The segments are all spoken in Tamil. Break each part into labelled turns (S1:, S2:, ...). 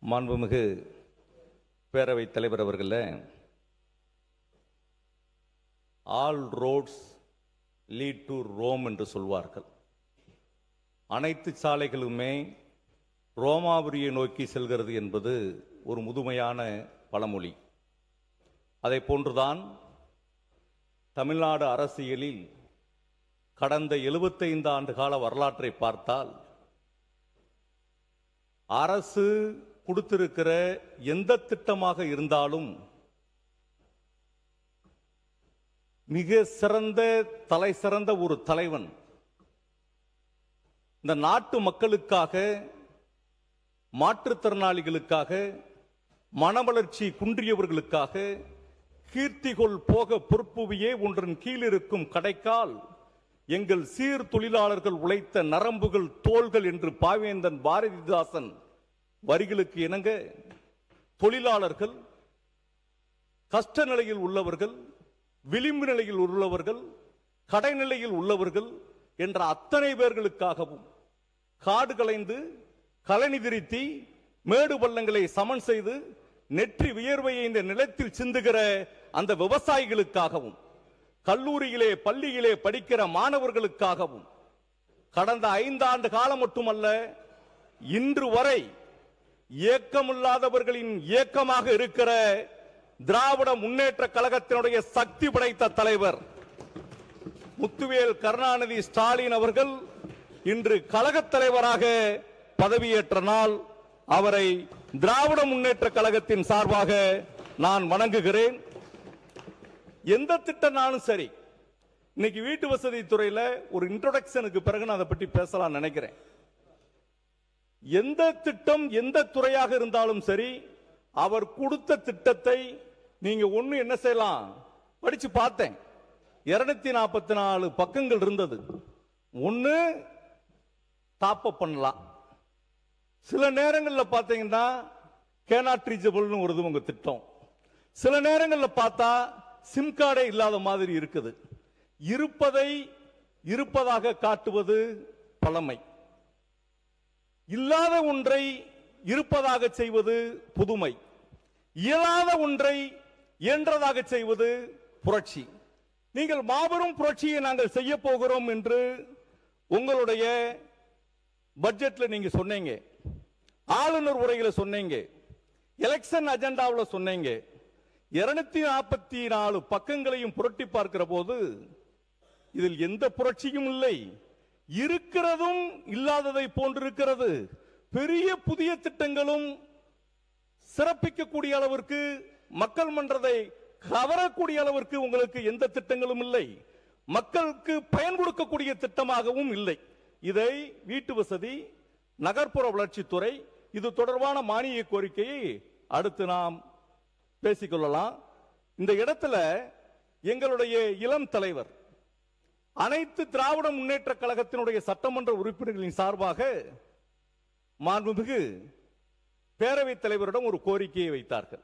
S1: மாண்புமிகு பேரவைத் தலைவர் அவர்களே, all roads lead to Rome என்று சொல்வார்கள். அனைத்து சாலைகளுமே ரோமாபுரியை நோக்கி செல்கிறது என்பது ஒரு முதுமையான பழமொழி. அதை போன்றுதான் தமிழ்நாடு அரசியலில் கடந்த 75 ஆண்டு கால வரலாற்றை பார்த்தால் அரசு கொடுத்திருக்கிற எந்த திட்டமாக இருந்தாலும் மிக சிறந்த தலை சிறந்த ஒரு தலைவன் இந்த நாட்டு மக்களுக்காக, மாற்றுத்திறனாளிகளுக்காக, மனவளர்ச்சி குன்றியவர்களுக்காக கீர்த்திகொள் போக பொறுப்புவியே ஒன்றின் கீழ் இருக்கும் கடைக்கால் எங்கள் சீர் தொழிலாளர்கள் உழைத்த நரம்புகள் தோள்கள் என்று பாவேந்தன் பாரதிதாசன் வரிகளுக்கு இணங்க தொழிலாளர்கள், கஷ்ட நிலையில் உள்ளவர்கள், விளிம்பு நிலையில் உள்ளவர்கள், கடைநிலையில் உள்ளவர்கள் என்ற அத்தனை பேர்களுக்காகவும் காடு களைந்து களனி திருத்தி மேடு பள்ளங்களை சமன் செய்து நெற்றி வியர்வையை இந்த நிலத்தில் சிந்துகிற அந்த விவசாயிகளுக்காகவும் கல்லூரியிலே பள்ளியிலே படிக்கிற மாணவர்களுக்காகவும் கடந்த 5 ஆண்டு காலம் மட்டுமல்ல இன்று வரை இயக்கமில்லாதவர்களின் இயக்கமாக இருக்கிற திராவிட முன்னேற்ற கழகத்தினுடைய சக்தி படைத்த தலைவர் முத்துவேல் கருணாநிதி ஸ்டாலின் அவர்கள் இன்று கழகத் தலைவராக பதவியேற்ற நாள். அவரை திராவிட முன்னேற்ற கழகத்தின் சார்பாக நான் வணங்குகிறேன். எந்த திட்டம்னாலும் சரி, இன்னைக்கு வீட்டு வசதி துறையில ஒரு இன்ட்ரோடக்ஷனுக்கு பிறகு நான் அதை பற்றி பேசலாம் நினைக்கிறேன். எந்த திட்டம் எந்த துறையாக இருந்தாலும் சரி, அவர் கொடுத்த திட்டத்தை நீங்க ஒண்ணு என்ன செய்யலாம், படிச்சு பார்த்தேன். 244 பக்கங்கள் இருந்தது. ஒண்ணு தாப்ப பண்ணலாம். சில நேரங்களில் பார்த்தீங்கன்னா கேனாட் ரீச்சபிள்னு வருது உங்க திட்டம். சில நேரங்களில் பார்த்தா சிம் கார்டே இல்லாத மாதிரி இருக்குது. இருப்பதை இருப்பதாக காட்டுவது பழமை, இல்லாத ஒன்றை இருப்பதாக செய்வது புதுமை, இயலாத ஒன்றை இயன்றதாக செய்வது புரட்சி. நீங்கள் மாபெரும் புரட்சியை நாங்கள் செய்ய போகிறோம் என்று உங்களுடைய பட்ஜெட்ல நீங்க சொன்னீங்க, ஆளுநர் உரையில சொன்னீங்க, எலெக்ஷன் அஜெண்டாவில் சொன்னீங்க. 244 பக்கங்களையும் புரட்டி பார்க்கிற போது இதில் எந்த புரட்சியும் இல்லை, இருக்கிறதும் இல்லாததை போன்றிருக்கிறது. பெரிய புதிய திட்டங்களும் சிறப்பிக்கக்கூடிய அளவிற்கு மக்கள் மன்றத்தை கவரக்கூடிய அளவிற்கு உங்களுக்கு எந்த திட்டங்களும் இல்லை. மக்களுக்கு பயன் கொடுக்கக்கூடிய திட்டமாகவும் இல்லை. இதை வீட்டு வசதி, நகர்ப்புற வளர்ச்சித்துறை இது தொடர்பான மானிய கோரிக்கையை அடுத்து நாம் பேசிக்கொள்ளலாம். இந்த இடத்துல எங்களுடைய இளம் தலைவர் அனைத்து திராவிட முன்னேற்ற கழகத்தினுடைய சட்டமன்ற உறுப்பினர்களின் சார்பாக மாண்புமிகு பேரவைத் தலைவரிடம் ஒரு கோரிக்கையை வைத்தார்கள்.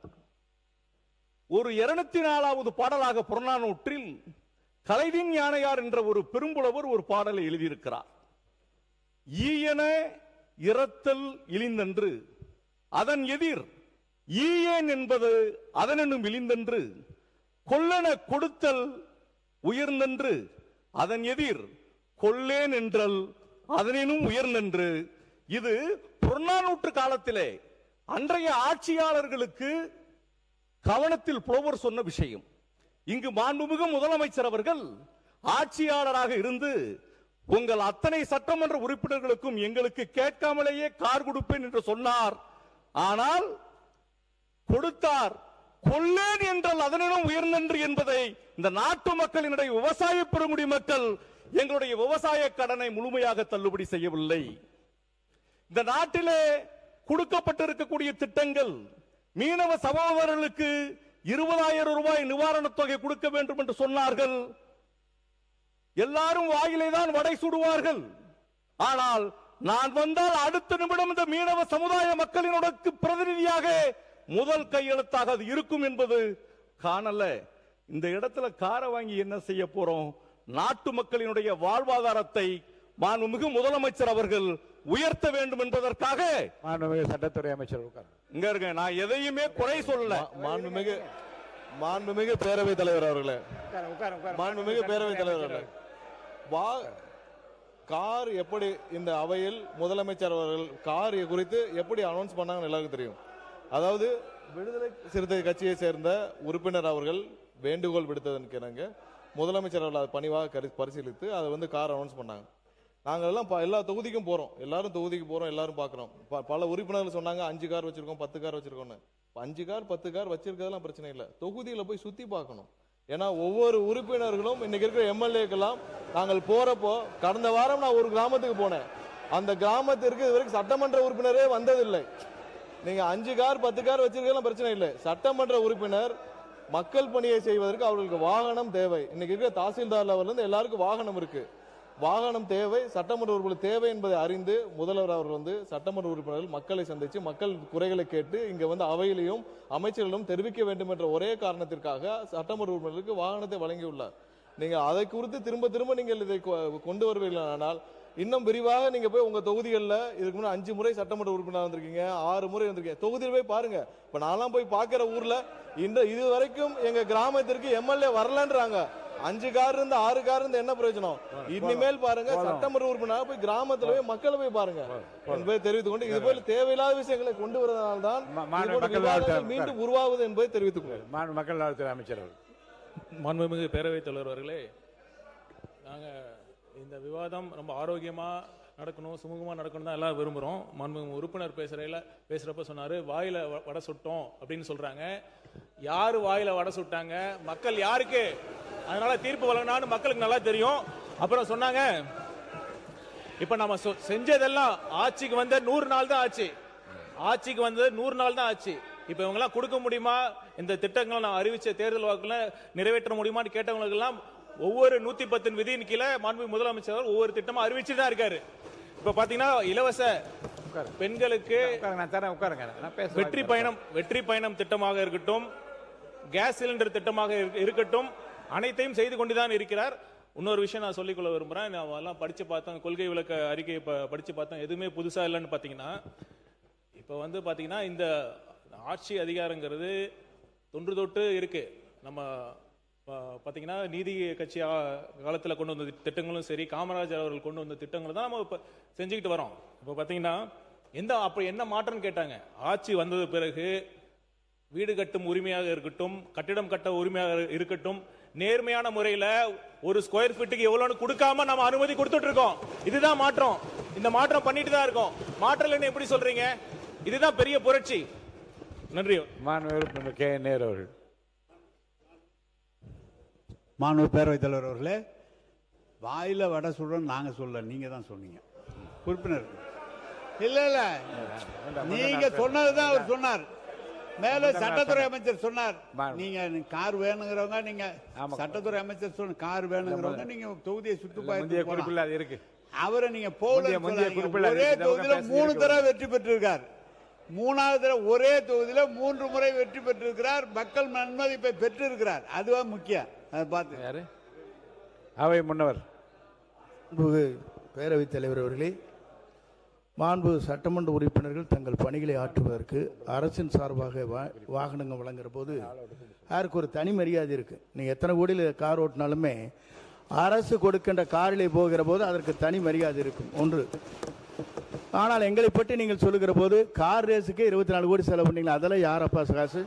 S1: ஒரு 204வது பாடலாக புறநானூற்றில் கலைவின் யானையார் என்ற ஒரு பெரும்புலவர் ஒரு பாடலை எழுதியிருக்கிறார். ஈயன இரத்தல் இழிந்தன்று அதன் எதிர் ஈயேன் என்பது அதனும் இழிந்தன்று கொல்லன கொடுத்தல் உயர்ந்தன்று அதன் எதிர் கொல்லேன் என்றல் அதனும் உயர்ந்தன்று. இது புறநானூற்று காலத்திலே அன்றைய ஆட்சியாளர்களுக்கு கவனத்தில் புலவர் சொன்ன விஷயம். இங்கு மாண்புமிகு முதலமைச்சர் அவர்கள் ஆட்சியாளராக இருந்து உங்கள் அத்தனை சட்டமன்ற உறுப்பினர்களுக்கும் எங்களுக்கு கேட்காமலேயே கார் கொடுப்பேன் என்று சொன்னார். ஆனால் கொடுத்தார். கொல்லேன் என்றால் அதனும் உயர்ந்தன்று என்பதை இந்த நாட்டு மக்களினுடைய விவசாய பெருங்குடி மக்கள் எங்களுடைய விவசாய கடனை முழுமையாக தள்ளுபடி செய்யவில்லை. இந்த நாட்டிலே கொடுக்கப்பட்டிருக்கக்கூடிய திட்டங்கள் மீனவ சகோதரர்களுக்கு 20,000 ரூபாய் நிவாரணத் தொகை கொடுக்க வேண்டும் என்று சொன்னார்கள். எல்லாரும் வாயிலே தான் வடை சுடுவார்கள். ஆனால் நான் வந்தால் அடுத்த நிமிடம் இந்த மீனவ சமுதாய மக்களினுடைய பிரதிநிதியாக முதல் கையெழுத்தாக அது இருக்கும் என்பது காணல. இந்த இடத்துல காரை வாங்கி என்ன செய்ய போறோம்? நாட்டு மக்களினுடைய வாழ்வாதாரத்தை மாண்புமிகு முதலமைச்சர் அவர்கள் உயர்த்த வேண்டும் என்பதற்காக
S2: மாண்புமிகு சட்டத்துறை அமைச்சர் உட்கார்.
S1: இங்க இருங்க, நான் எதையுமே குறை சொல்லல.
S3: மாண்புமிகு பேரவைத் தலைவர் அவர்களே, மாண்புமிகு பேரவைத் தலைவர் அவர்களே, கார் எப்படி இந்த அவையில் முதலமைச்சர் அவர்கள் கார் குறித்து எப்படி அனௌன்ஸ் பண்ணாங்கன்னு எல்லாருக்கும் தெரியும். அதாவது விடுதலை சிறுத்தை கட்சியை சேர்ந்த உறுப்பினர் அவர்கள் வேண்டுகோள் விடுத்ததற்கு முதலமைச்சர் அவர்கள் அதை பணிவாக பரிசீலித்து அதை கார் அனௌன்ஸ் பண்ணாங்க. நாங்கள் எல்லாம் எல்லா தொகுதிக்கும் போறோம், எல்லாரும் தொகுதிக்கு போறோம், எல்லாரும் பார்க்குறோம். பல உறுப்பினர்கள் சொன்னாங்க 5 கார் வச்சிருக்கோம், 10 கார் வச்சிருக்கோம்னு. 5 கார் 10 கார் வச்சிருக்கிறதெல்லாம் பிரச்சனை இல்லை, தொகுதியில போய் சுத்தி பார்க்கணும். ஏன்னா ஒவ்வொரு உறுப்பினர்களும் இன்னைக்கு இருக்கிற எம்எல்ஏக்கெல்லாம் நாங்கள் போறப்போ, கடந்த வாரம் நான் ஒரு கிராமத்துக்கு போனேன், அந்த கிராமத்திற்கு இதுவரைக்கும் சட்டமன்ற உறுப்பினரே வந்ததில்லை. நீங்க 5 கார் 10 கார் வச்சிருக்கலாம் பிரச்சனை இல்லை, சட்டமன்ற உறுப்பினர் மக்கள் பணியை செய்வதற்கு அவர்களுக்கு வாகனம் தேவை. இன்னைக்கு இருக்கிற தாசில்தார் லெவல்ல இருந்து எல்லாருக்கும் வாகனம் இருக்கு, வாகனம் தேவை, சட்டமன்ற உறுப்பினர் தேவை என்பதை அறிந்து முதல்வர் அவர்கள் சட்டமன்ற உறுப்பினர்கள் மக்களை சந்திச்சு மக்கள் குறைகளை கேட்டு இங்க அவையிலையும் அமைச்சர்களும் தெரிவிக்க வேண்டும் என்ற ஒரே காரணத்திற்காக சட்டமன்ற உறுப்பினர்களுக்கு வாகனத்தை வழங்கியுள்ளார். நீங்க அதை குறித்து திரும்ப திரும்ப நீங்கள் இதை கொண்டு வருவீர்களானால் இன்னும் விரிவாக நீங்க போய் உங்க தொகுதிகளில் இதுக்கு முன்னாடி 5 முறை சட்டமன்ற உறுப்பினர் வந்திருக்கீங்க, 6 முறை வந்திருக்கீங்க, தொகுதியில் போய் பாருங்க. இப்ப நான்லாம் போய் பார்க்கிற ஊர்ல இது வரைக்கும் எங்க கிராமத்திற்கு எம்எல்ஏ வரலன்றாங்க. 5 கார் இருந்து 6 கார் இருந்து என்ன பிரயோஜனம்? இனிமேல் பாருங்க, சட்டமன்ற உறுப்பினர் போய் கிராமத்துல போய் மக்களை போய் பாருங்க என்பதை தெரிவித்துக் கொண்டு இது போல தேவையில்லாத விஷயங்களை கொண்டு வருவதால்தான் மீண்டும் உருவாகுது என்பதை தெரிவித்துக் கொள்ளுங்கள்.
S2: மக்கள் நலத்துறை அமைச்சர்
S4: மாண்புமிகு பேரவைத் தலைவர் அவர்களே, நாங்க இந்த விவாதம் ரொம்ப ஆரோக்கியமா நடக்கணும், சுமூகமா நடக்கணும் தான் எல்லாம் விரும்புறோம். மாண்புமிகு உறுப்பினர் பேசுறப்ப சொன்னாரு வாயில வடை சுட்டோம் அப்படின்னு சொல்றாங்க. யாரு வாயில வடை சுட்டாங்க? மக்கள் யாருக்கு அதனால தீர்ப்பு வழங்கினான்னு மக்களுக்கு நல்லா தெரியும். அப்புறம் சொன்னாங்க இப்ப நம்ம செஞ்சதெல்லாம் ஆட்சிக்கு வந்த 100 நாள் தான் ஆச்சு, ஆட்சிக்கு வந்தது 100 நாள் தான் ஆச்சு. இப்ப இவங்க எல்லாம் கொடுக்க முடியுமா? இந்த திட்டங்களை நான் அறிவிச்ச தேர்தல் வாக்குல நிறைவேற்ற முடியுமான்னு கேட்டவங்களுக்கு எல்லாம் ஒவ்வொரு 110 விதியின் கீழே மாண்புமிகு முதலமைச்சர் ஒவ்வொரு திட்டமா அறிவிச்சுட்டு தான் இருக்காரு. இப்ப பாத்தீங்கன்னா இலவச பெண்களுக்கு வெற்றி பயணம் திட்டமாக இருக்கட்டும், கேஸ் சிலிண்டர் திட்டமாக இருக்கட்டும், அனைத்தையும் செய்து கொண்டுதான் இருக்கிறார். இன்னொரு விஷயம் நான் சொல்லிக்கொள்ள விரும்புறேன். நான் எல்லாம் படிச்சு பார்த்தோம், கொள்கை விளக்க அறிக்கையை படிச்சு பார்த்தோம், எதுவுமே புதுசா இல்லைன்னு பாத்தீங்கன்னா, இப்ப பாத்தீங்கன்னா இந்த ஆட்சி அதிகாரங்கிறது தொன்று தொட்டு இருக்கு. நம்ம பாத்தீங்கன்னா நீதி கட்சி காலத்துல கொண்டு வந்த திட்டங்களும் சரி, காமராஜர் அவர்கள் கொண்டு வந்த திட்டங்களும் தான் நம்ம இப்ப செஞ்சுக்கிட்டு வரோம். இப்ப பாத்தீங்கன்னா அப்ப என்ன மாற்றம் கேட்டாங்க? ஆட்சி வந்தது பிறகு வீடு கட்டும் உரிமையாக இருக்கட்டும், கட்டிடம் கட்ட உரிமையாக இருக்கட்டும், நேர்மையான முறையில ஒரு ஸ்கொயர் ஃபீட்டுக்கு எவ்வளவுன்னு கொடுக்காம நம்ம அனுமதி கொடுத்துட்டு இருக்கோம். இதுதான் மாற்றம். இந்த மாற்றம் பண்ணிட்டு தான் இருக்கோம். மாற்றம் இல்லைன்னு எப்படி சொல்றீங்க? இதுதான் பெரிய புரட்சி. நன்றி.
S2: மாண்புமிகு கே நேரு அவர்கள்.
S5: மாண்புமிகு பேரவைத் தலைவர் அவர்களே, வாயில வடை சுடுறோம் நாங்க சொல்ல, நீங்க தான் சொன்னீங்க உறுப்பினர். இல்ல இல்ல, நீங்க சொன்னதுதான் அவர் சொன்னார். மேல சட்டத்துறை அமைச்சர் சொன்னார், நீங்க கார் வேணுங்கிறவங்க, நீங்க சட்டத்துறை அமைச்சர் சொன்ன கார் வேணுங்கிறவங்க நீங்க தொகுதியை சுற்றுப்பாடு
S2: இருக்கு.
S5: அவரை நீங்க போல ஒரே தொகுதியில 3 தடவை வெற்றி பெற்றிருக்கார். 3வது தடவை ஒரே தொகுதியில 3 முறை வெற்றி பெற்றிருக்கிறார். மக்கள் நன்மதிப்பை பெற்றிருக்கிறார். அதுவா முக்கியம். அதை பார்த்து
S2: யாரு அவை முன்னவர்
S6: பேரவைத் தலைவர் அவர்களே, மாண்பு சட்டமன்ற உறுப்பினர்கள் தங்கள் பணிகளை ஆற்றுவதற்கு அரசின் சார்பாக வாகனங்கள் வழங்குற போது யாருக்கு ஒரு தனி மரியாதை இருக்கு. நீங்க எத்தனை கோடியில் கார் ஓட்டினாலுமே அரசு கொடுக்கின்ற காரிலே போகிற போது அதற்கு தனி மரியாதை இருக்கும் ஒன்று. ஆனால் எங்களை பற்றி நீங்கள் சொல்லுகிற போது கார் ரேஸுக்கு 24 கோடி செலவு பண்ணீங்களா? அதெல்லாம் யாரப்பா காசு?